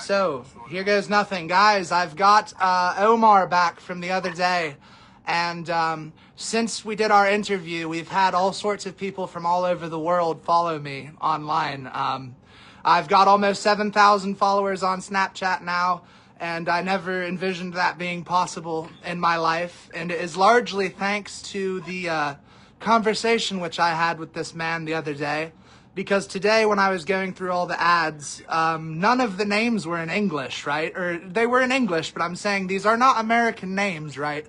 So, here goes nothing. Guys, I've got Omar back from the other day. And since we did our interview, we've had all sorts of people from all over the world follow me online. I've got almost 7,000 followers on Snapchat now, and I never envisioned that being possible in my life. And it is largely thanks to the conversation which I had with this man the other day. Because today, when I was going through all the ads, none of the names were in English, right? Or they were in English, but I'm saying these are not American names, right?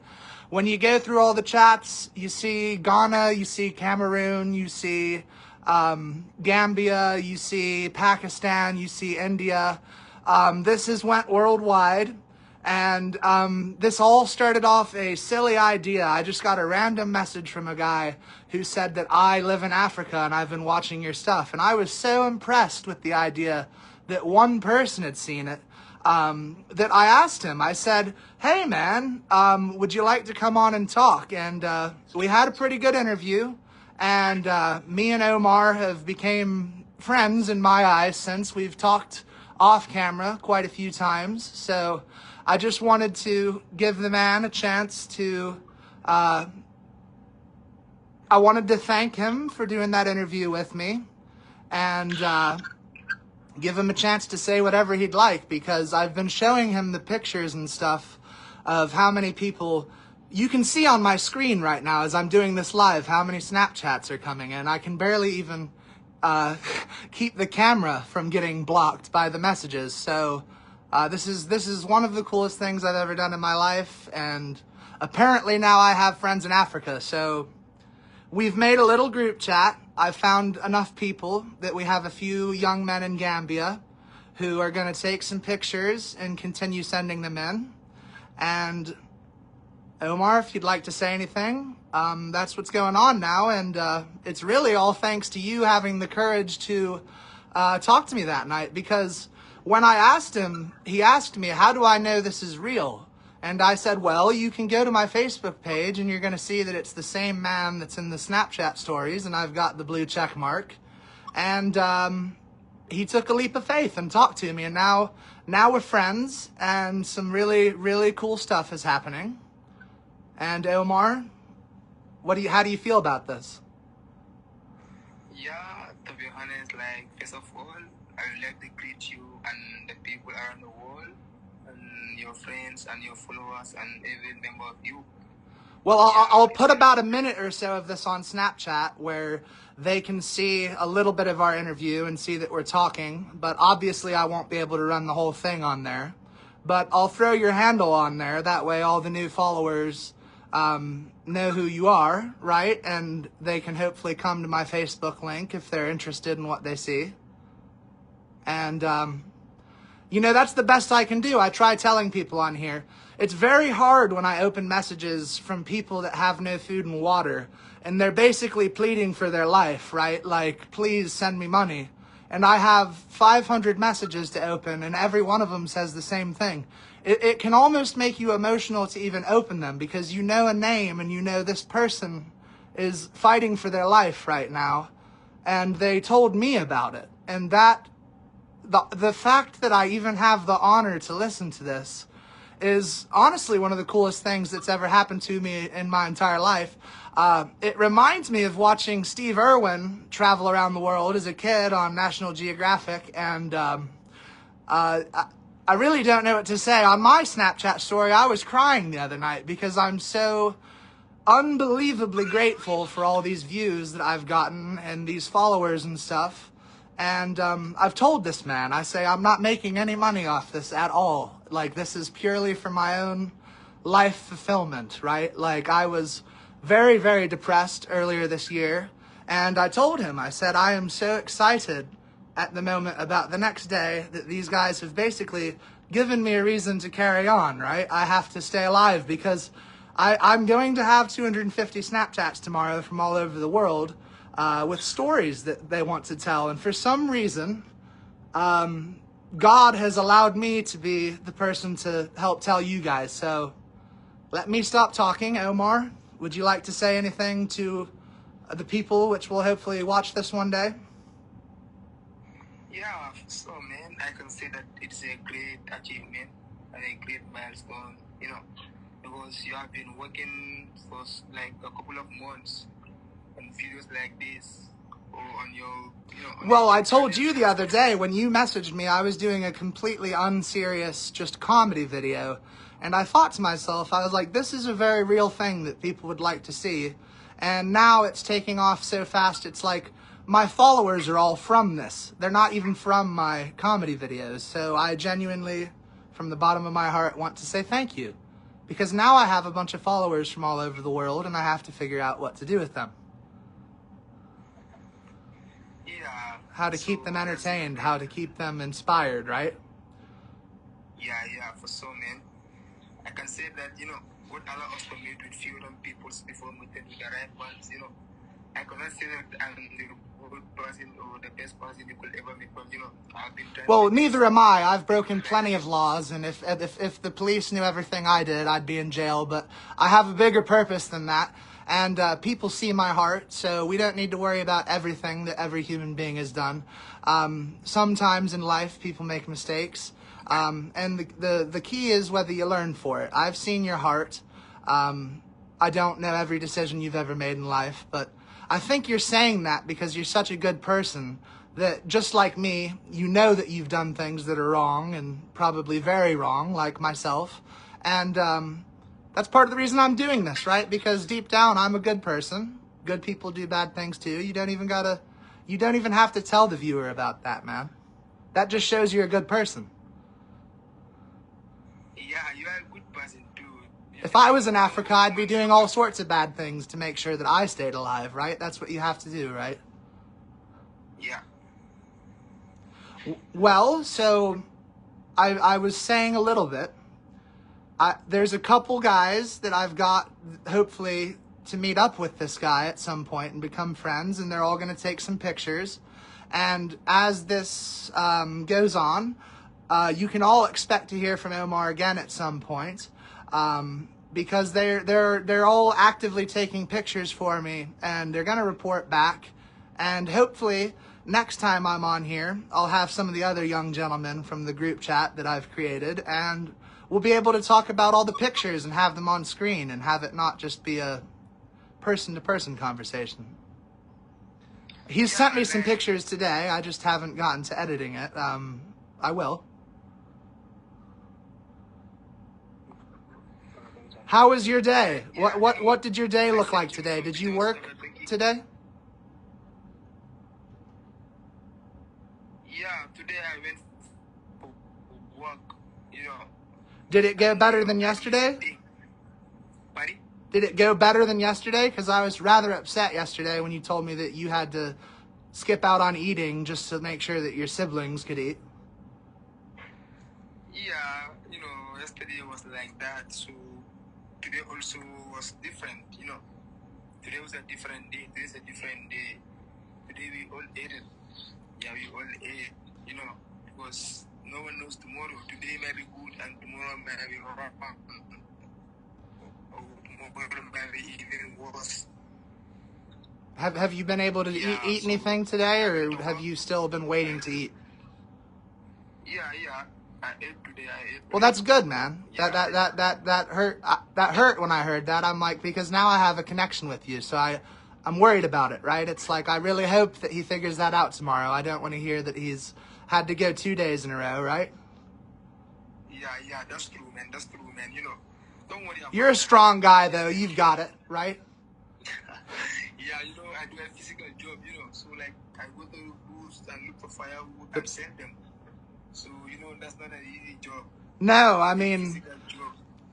When you go through all the chats, you see Ghana, you see Cameroon, you see Gambia, you see Pakistan, you see India. This has went worldwide. And this all started off a silly idea. I just got a random message from a guy who said that I live in Africa and I've been watching your stuff. And I was so impressed with the idea that one person had seen it that I asked him. I said, hey, man, would you like to come on and talk? And we had a pretty good interview. And me and Omar have became friends in my eyes since. We've talked off camera quite a few times. So I just wanted to give the man a chance to, I wanted to thank him for doing that interview with me and give him a chance to say whatever he'd like, because I've been showing him the pictures and stuff of how many people, you can see on my screen right now as I'm doing this live, how many Snapchats are coming in. I can barely even keep the camera from getting blocked by the messages. So this is one of the coolest things I've ever done in my life, and apparently now I have friends in Africa. So we've made a little group chat. I've found enough people that we have a few young men in Gambia who are going to take some pictures and continue sending them in. And Omar, if you'd like to say anything, that's what's going on now. And it's really all thanks to you having the courage to talk to me that night, because when I asked him, he asked me, how do I know this is real? And I said, well, you can go to my Facebook page and you're going to see that it's the same man that's in the Snapchat stories, and I've got the blue check mark. And he took a leap of faith and talked to me, and now we're friends, and some really, really cool stuff is happening. And Omar, how do you feel about this? Yeah, to be honest, like, first of all, I would like to greet you and the people around the world, and your friends and your followers and every member of you. Well, I'll put about a minute or so of this on Snapchat where they can see a little bit of our interview and see that we're talking, but obviously I won't be able to run the whole thing on there. But I'll throw your handle on there, that way all the new followers know who you are, right? And they can hopefully come to my Facebook link if they're interested in what they see. And, you know, that's the best I can do. I try telling people on here. It's very hard when I open messages from people that have no food and water, and they're basically pleading for their life, right? Like, please send me money. And I have 500 messages to open, and every one of them says the same thing. It can almost make you emotional to even open them, because you know a name and you know this person is fighting for their life right now, and they told me about it. And that, the fact that I even have the honor to listen to this is honestly one of the coolest things that's ever happened to me in my entire life. It reminds me of watching Steve Irwin travel around the world as a kid on National Geographic, and I really don't know what to say. On my Snapchat story, I was crying the other night because I'm so unbelievably grateful for all these views that I've gotten and these followers and stuff. And I've told this man, I say, I'm not making any money off this at all. Like, this is purely for my own life fulfillment, right? Like, I was very, very depressed earlier this year. And I told him, I said, I am so excited at the moment about the next day that these guys have basically given me a reason to carry on, right? I have to stay alive because I'm going to have 250 Snapchats tomorrow from all over the world with stories that they want to tell. And for some reason, God has allowed me to be the person to help tell you guys. So let me stop talking. Omar, would you like to say anything to the people which will hopefully watch this one day? Yeah, so man, I can say that it's a great achievement and a great milestone, because you have been working for like a couple of months on videos like this or on your, on a Well, I YouTube told channel. you the other day when you messaged me, I was doing a completely unserious, just comedy video. And I thought to myself, I was like, this is a very real thing that people would like to see. And now it's taking off so fast, it's like my followers are all from this. They're not even from my comedy videos. So I genuinely, from the bottom of my heart, want to say thank you. Because now I have a bunch of followers from all over the world and I have to figure out what to do with them. Yeah. How to keep them entertained, how to keep them inspired, right? Yeah, for sure, man. I can say that, what Allah has committed with few peoples before meeting with the right ones, I cannot say that I'm the good person or the best person you could ever meet, but, I've been trying. Well, neither am I. I've broken plenty of laws, and if the police knew everything I did, I'd be in jail. But I have a bigger purpose than that, and people see my heart, so we don't need to worry about everything that every human being has done. Sometimes in life, people make mistakes, and the key is whether you learn for it. I've seen your heart. I don't know every decision you've ever made in life, but I think you're saying that because you're such a good person that, just like me, you know that you've done things that are wrong and probably very wrong, like myself. And that's part of the reason I'm doing this, right? Because deep down, I'm a good person. Good people do bad things too. You don't even have to tell the viewer about that, man. That just shows you're a good person. Yeah, you are a good person too. If I was in Africa, I'd be doing all sorts of bad things to make sure that I stayed alive, right? That's what you have to do, right? Yeah. Well, so I was saying a little bit. There's a couple guys that I've got, hopefully, to meet up with this guy at some point and become friends, and they're all going to take some pictures. And as this goes on, you can all expect to hear from Omar again at some point, because they're all actively taking pictures for me, and they're going to report back. And hopefully, next time I'm on here, I'll have some of the other young gentlemen from the group chat that I've created, and we'll be able to talk about all the pictures and have them on screen and have it not just be a person-to-person conversation. He's sent me some pictures today. I just haven't gotten to editing it. I will. How was your day? What did your day look like today? Did you work today? Yeah, today I went for work, Did it go better than yesterday? Buddy? Did it go better than yesterday? Because I was rather upset yesterday when you told me that you had to skip out on eating just to make sure that your siblings could eat. Yeah, yesterday was like that, so today also was different, Today was a different day. Today is a different day. Today we all ate it. Yeah, we all ate, because no one knows tomorrow. Today may be good and tomorrow may be wrong. Or tomorrow may be even worse. Have you been able to eat anything today, or have you still been waiting to eat? Yeah. I ate today. Well, that's good, man. That hurt. That hurt when I heard that. I'm like, because now I have a connection with you, so I'm worried about it, right? It's like, I really hope that he figures that out tomorrow. I don't want to hear that he's had to go 2 days in a row, right? Yeah, that's true, man. Don't worry about You're a strong guy, though. You've got it, right? Yeah, I do a physical job, so like, I go to the booths and look for firewood and send them. So, that's not an easy job. No, I mean,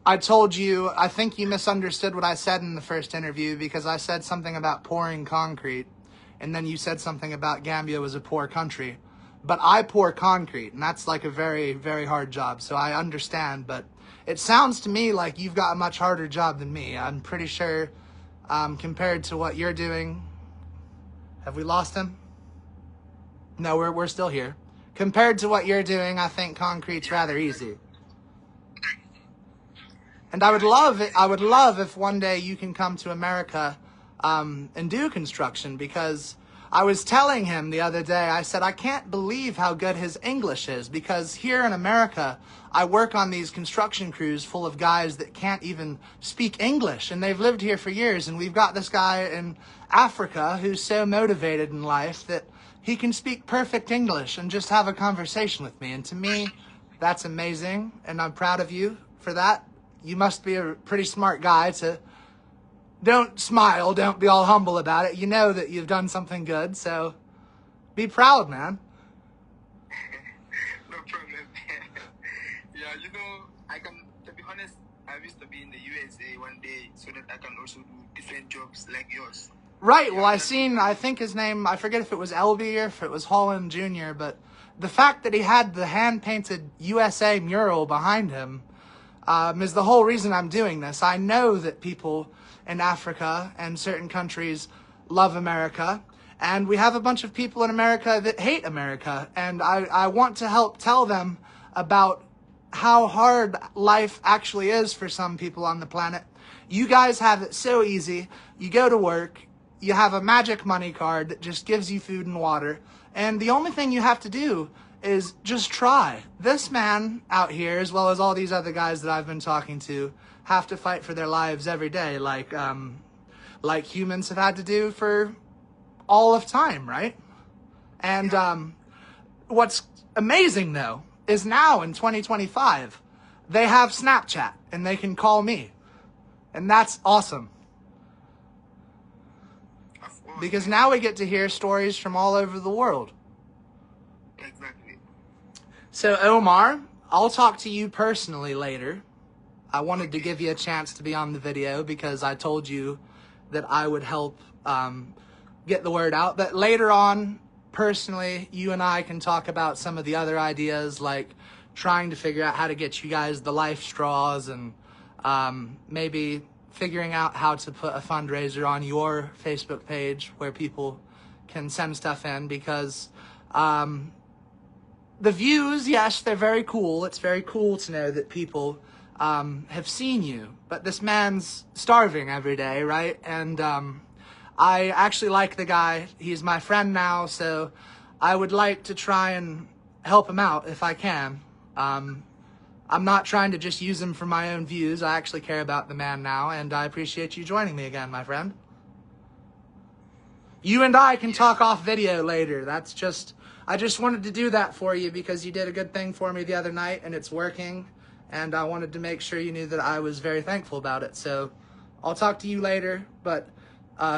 I told you, I think you misunderstood what I said in the first interview, because I said something about pouring concrete, and then you said something about Gambia was a poor country. But I pour concrete, and that's like a very, very hard job, so I understand. But it sounds to me like you've got a much harder job than me. I'm pretty sure, compared to what you're doing. Have we lost him? No, we're still here. Compared to what you're doing, I think concrete's rather easy. And I would love if one day you can come to America and do construction, because I was telling him the other day, I said, I can't believe how good his English is, because here in America, I work on these construction crews full of guys that can't even speak English, and they've lived here for years, and we've got this guy in Africa who's so motivated in life that he can speak perfect English and just have a conversation with me. And to me, that's amazing, and I'm proud of you for that. You must be a pretty smart guy to... Don't smile, don't be all humble about it. You know that you've done something good, so be proud, man. No problem. Yeah, you know, to be honest, I wish to be in the USA one day so that I can also do different jobs like yours. Right, well, I think his name, I forget if it was Elby or if it was Holland Jr., but the fact that he had the hand-painted USA mural behind him is the whole reason I'm doing this. I know that people in Africa and certain countries love America, and we have a bunch of people in America that hate America, and I want to help tell them about how hard life actually is for some people on the planet. You guys have it so easy. You go to work, you have a magic money card that just gives you food and water, and the only thing you have to do is just try. This man out here, as well as all these other guys that I've been talking to, have to fight for their lives every day, like humans have had to do for all of time, right? And what's amazing, though, is now in 2025, they have Snapchat, and they can call me. And that's awesome. Because now we get to hear stories from all over the world. Exactly. So, Omar, I'll talk to you personally later. I wanted to give you a chance to be on the video because I told you that I would help get the word out. But later on, personally, you and I can talk about some of the other ideas, like trying to figure out how to get you guys the life straws, and maybe figuring out how to put a fundraiser on your Facebook page where people can send stuff in, because the views, yes, they're very cool. It's very cool to know that people have seen you, but this man's starving every day, right? And I actually like the guy. He's my friend now, so I would like to try and help him out if I can. I'm not trying to just use him for my own views. I actually care about the man now, and I appreciate you joining me again, my friend. You and I can talk off video later. I just wanted to do that for you because you did a good thing for me the other night, and it's working. And I wanted to make sure you knew that I was very thankful about it. So I'll talk to you later, but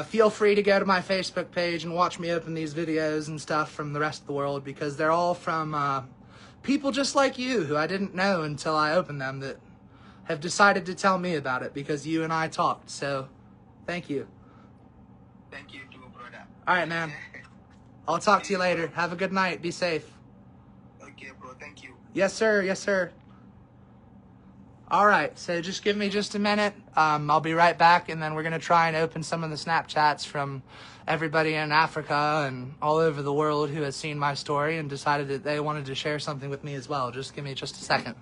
feel free to go to my Facebook page and watch me open these videos and stuff from the rest of the world, because they're all from people just like you who I didn't know until I opened them, that have decided to tell me about it because you and I talked. So thank you. Thank you too, brother. All right, man. I'll talk to you later. Have a good night. Be safe. Okay, bro. Thank you. Yes, sir. Yes, sir. All right, so just give me just a minute. I'll be right back, and then we're going to try and open some of the Snapchats from everybody in Africa and all over the world who has seen my story and decided that they wanted to share something with me as well. Just give me just a second.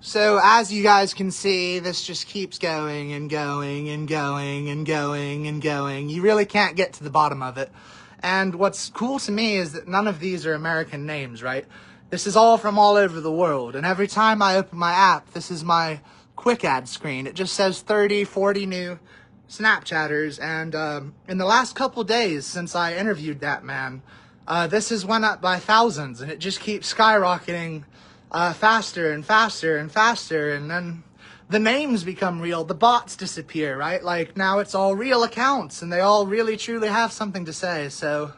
So as you guys can see, this just keeps going and going and going and going and going. You really can't get to the bottom of it. And what's cool to me is that none of these are American names, right? This is all from all over the world. And every time I open my app, this is my quick ad screen. It just says 30, 40 new Snapchatters. And in the last couple days since I interviewed that man, this has went up by thousands, and it just keeps skyrocketing faster and faster and faster, and then the names become real, the bots disappear, right? Like, now it's all real accounts, and they all really truly have something to say. So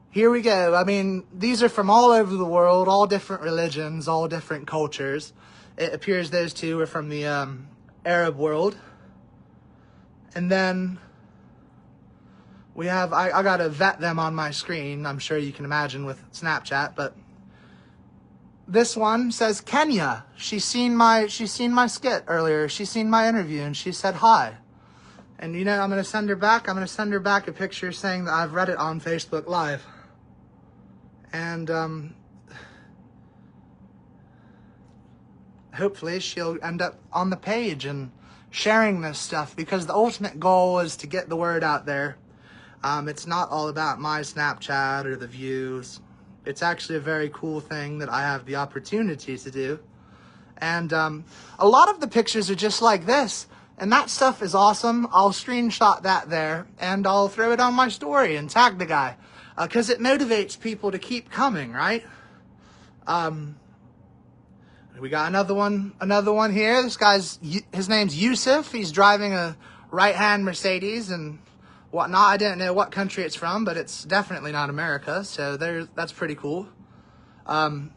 here we go. I mean, these are from all over the world, all different religions, all different cultures. It appears those two are from the Arab world. And then we have, I gotta vet them on my screen, I'm sure you can imagine with Snapchat, but this one says Kenya. She's seen my skit earlier. She's seen my interview, and she said hi. And you know, I'm going to send her back a picture saying that I've read it on Facebook Live. And hopefully she'll end up on the page and sharing this stuff, because the ultimate goal is to get the word out there. It's not all about my Snapchat or the views. It's actually a very cool thing that I have the opportunity to do. And a lot of the pictures are just like this. And that stuff is awesome. I'll screenshot that there and I'll throw it on my story and tag the guy. Because it motivates people to keep coming, right? We got another one here. This guy's, his name's Yusuf. He's driving a right-hand Mercedes and whatnot. I didn't know what country it's from, but it's definitely not America. So that's pretty cool.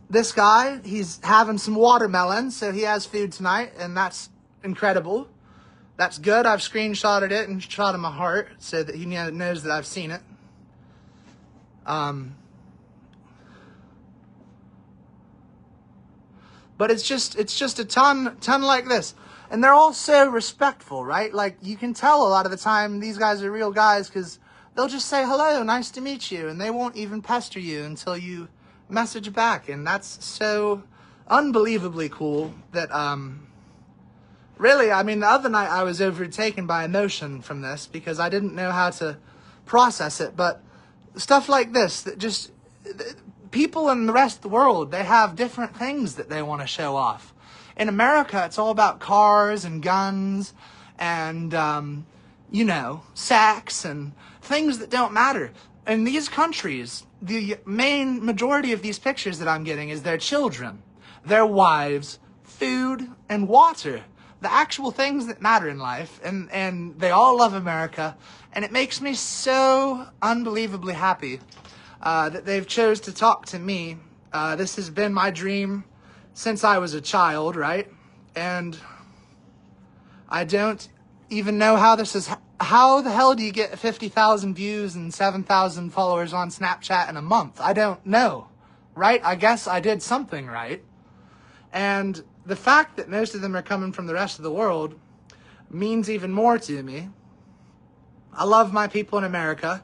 This guy, he's having some watermelon, so he has food tonight, and that's incredible. That's good. I've screenshotted it and shot him a heart so that he knows that I've seen it. But it's just a ton like this. And they're all so respectful, right? Like, you can tell a lot of the time these guys are real guys because they'll just say, hello, nice to meet you. And they won't even pester you until you message back. And that's so unbelievably cool that, really, I mean, the other night I was overtaken by emotion from this because I didn't know how to process it. But stuff like this, that just, people in the rest of the world, they have different things that they want to show off. In America, it's all about cars and guns and, you know, sex and things that don't matter. In these countries, the main majority of these pictures that I'm getting is their children, their wives, food, and water. The actual things that matter in life. And they all love America. And it makes me so unbelievably happy that they've chose to talk to me. This has been my dream since I was a child, right? And I don't even know how this is. How the hell do you get 50,000 views and 7,000 followers on Snapchat in a month? I don't know, right? I guess I did something right. And the fact that most of them are coming from the rest of the world means even more to me. I love my people in America.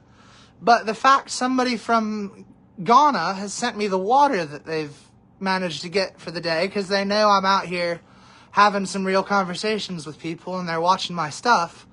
But the fact somebody from Ghana has sent me the water that they've managed to get for the day, because they know I'm out here having some real conversations with people and they're watching my stuff,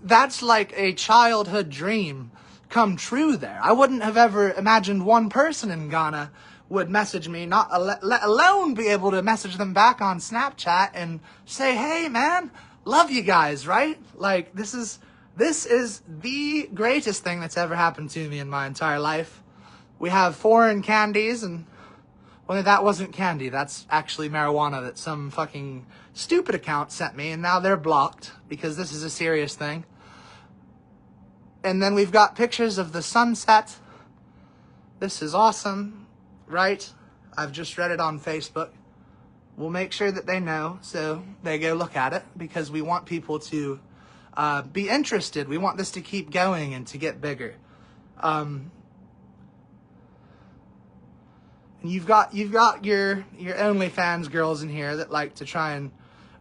that's like a childhood dream come true there. I wouldn't have ever imagined one person in Ghana would message me, let alone be able to message them back on Snapchat and say, hey man, love you guys, right? Like, this is the greatest thing that's ever happened to me in my entire life. We have foreign candies, and well, that wasn't candy. That's actually marijuana that some fucking stupid account sent me, and now they're blocked because this is a serious thing. And then we've got pictures of the sunset. This is awesome, right? I've just read it on Facebook. We'll make sure that they know so they go look at it, because we want people to be interested. We want this to keep going and to get bigger. And you've got your OnlyFans girls in here that like to try and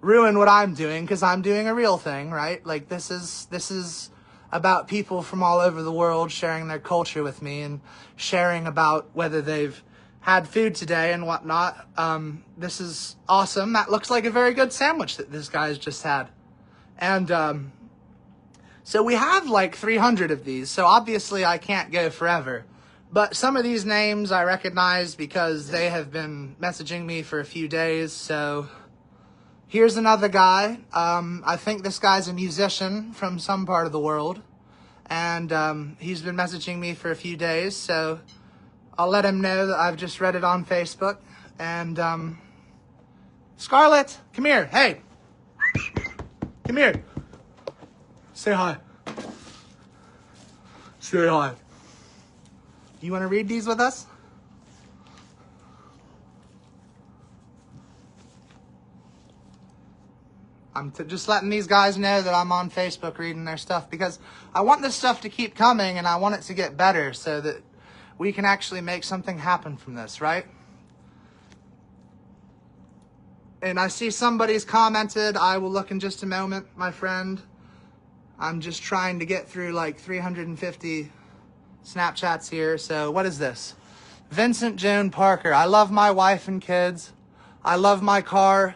ruin what I'm doing, because I'm doing a real thing, right? Like, this is about people from all over the world sharing their culture with me and sharing about whether they've had food today and whatnot. This is awesome. That looks like a very good sandwich that this guy's just had. And so we have like 300 of these, so obviously I can't go forever. But some of these names I recognize because they have been messaging me for a few days. So here's another guy. I think this guy's a musician from some part of the world. And he's been messaging me for a few days, so I'll let him know that I've just read it on Facebook. And Scarlett, come here. Hey. Come here. Say hi. Say hi. Do you want to read these with us? I'm just letting these guys know that I'm on Facebook reading their stuff, because I want this stuff to keep coming and I want it to get better so that we can actually make something happen from this, right? And I see somebody's commented. I will look in just a moment, my friend. I'm just trying to get through like 350 Snapchats here. So what is this? Vincent Joan Parker. I love my wife and kids. I love my car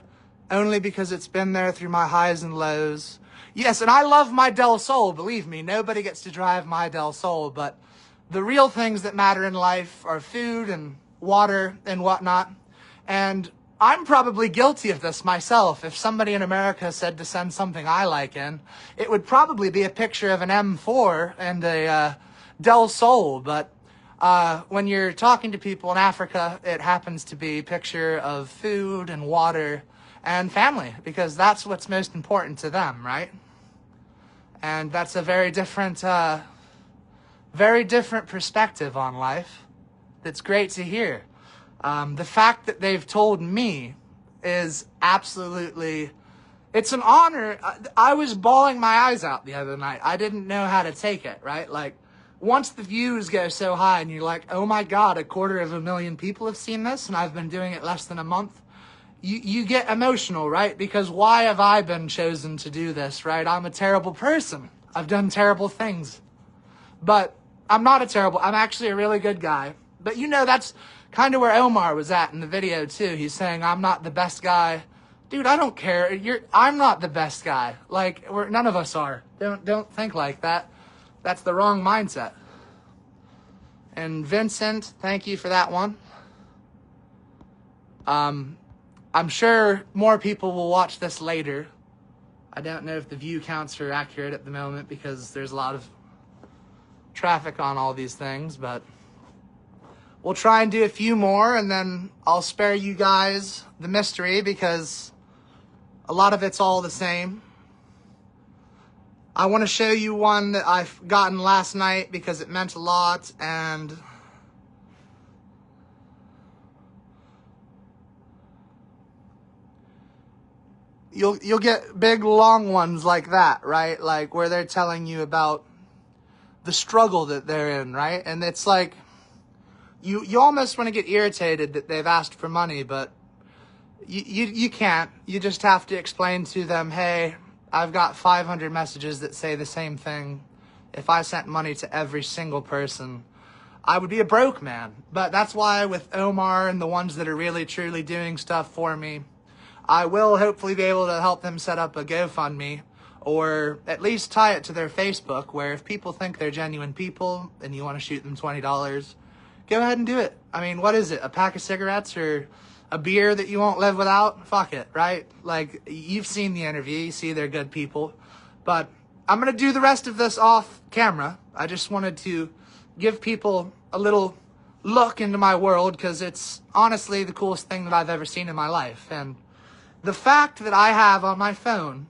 only because it's been there through my highs and lows. Yes, and I love my Del Sol, believe me. Nobody gets to drive my Del Sol, but the real things that matter in life are food and water and whatnot. And I'm probably guilty of this myself. If somebody in America said to send something I like in, it would probably be a picture of an M4 and a Del Sol. But when you're talking to people in Africa, it happens to be a picture of food and water and family, because that's what's most important to them, right? And that's a very different perspective on life. That's great to hear. The fact that they've told me is absolutely, it's an honor. I was bawling my eyes out the other night. I didn't know how to take it, right? Like, once the views go so high and you're like, oh my God, 250,000 people have seen this and I've been doing it less than a month. You get emotional, right? Because why have I been chosen to do this, right? I'm a terrible person. I've done terrible things. But I'm not I'm actually a really good guy. But you know, that's kind of where Omar was at in the video too. He's saying, I'm not the best guy. Dude, I don't care. I'm not the best guy. Like, none of us are. Don't think like that. That's the wrong mindset. And Vincent, thank you for that one. I'm sure more people will watch this later. I don't know if the view counts are accurate at the moment because there's a lot of traffic on all these things, but we'll try and do a few more and then I'll spare you guys the mystery because a lot of it's all the same. I want to show you one that I've gotten last night because it meant a lot, and you'll get big long ones like that, right? Like where they're telling you about the struggle that they're in, right? And it's like you almost want to get irritated that they've asked for money, but you can't. You just have to explain to them, hey, I've got 500 messages that say the same thing. If I sent money to every single person, I would be a broke man. But that's why with Omar and the ones that are really truly doing stuff for me, I will hopefully be able to help them set up a GoFundMe or at least tie it to their Facebook, where if people think they're genuine people and you want to shoot them $20, go ahead and do it. I mean, what is it? A pack of cigarettes or a beer that you won't live without? Fuck it, right? Like, you've seen the interview, you see they're good people. But I'm going to do the rest of this off camera. I just wanted to give people a little look into my world because it's honestly the coolest thing that I've ever seen in my life. And the fact that I have on my phone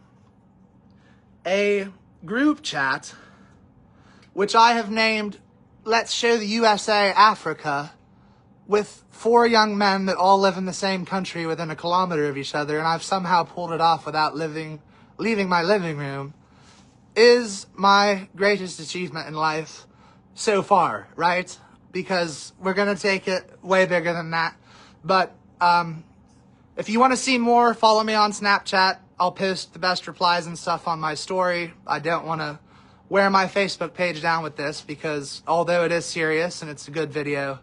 a group chat, which I have named Let's Show the USA Africa, with 4 young men that all live in the same country within a kilometer of each other, and I've somehow pulled it off without leaving my living room, is my greatest achievement in life so far, right? Because we're going to take it way bigger than that. But if you want to see more, follow me on Snapchat. I'll post the best replies and stuff on my story. I don't want to wear my Facebook page down with this because although it is serious and it's a good video,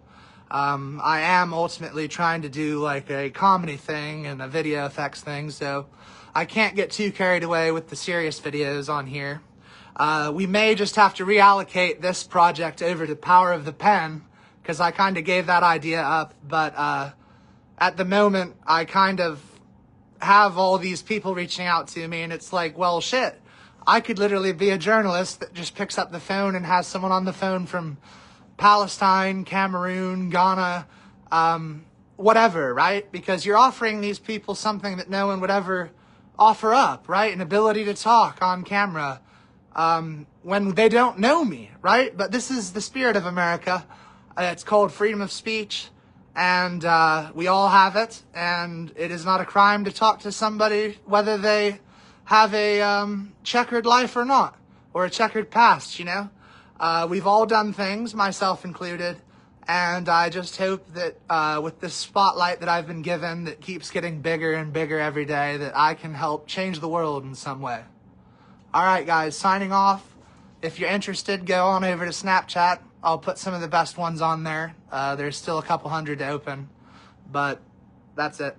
I am ultimately trying to do like a comedy thing and a video effects thing, so I can't get too carried away with the serious videos on here. We may just have to reallocate this project over to Power of the Pen because I kind of gave that idea up, but at the moment I kind of have all these people reaching out to me and it's like, well, shit, I could literally be a journalist that just picks up the phone and has someone on the phone from Palestine, Cameroon, Ghana, whatever, right? Because you're offering these people something that no one would ever offer up, right? An ability to talk on camera when they don't know me, right? But this is the spirit of America. It's called freedom of speech, and we all have it, and it is not a crime to talk to somebody whether they have a checkered life or not, or a checkered past, you know? We've all done things, myself included, and I just hope that with this spotlight that I've been given that keeps getting bigger and bigger every day, that I can help change the world in some way. All right, guys, signing off. If you're interested, go on over to Snapchat. I'll put some of the best ones on there. There's still a couple hundred to open, but that's it.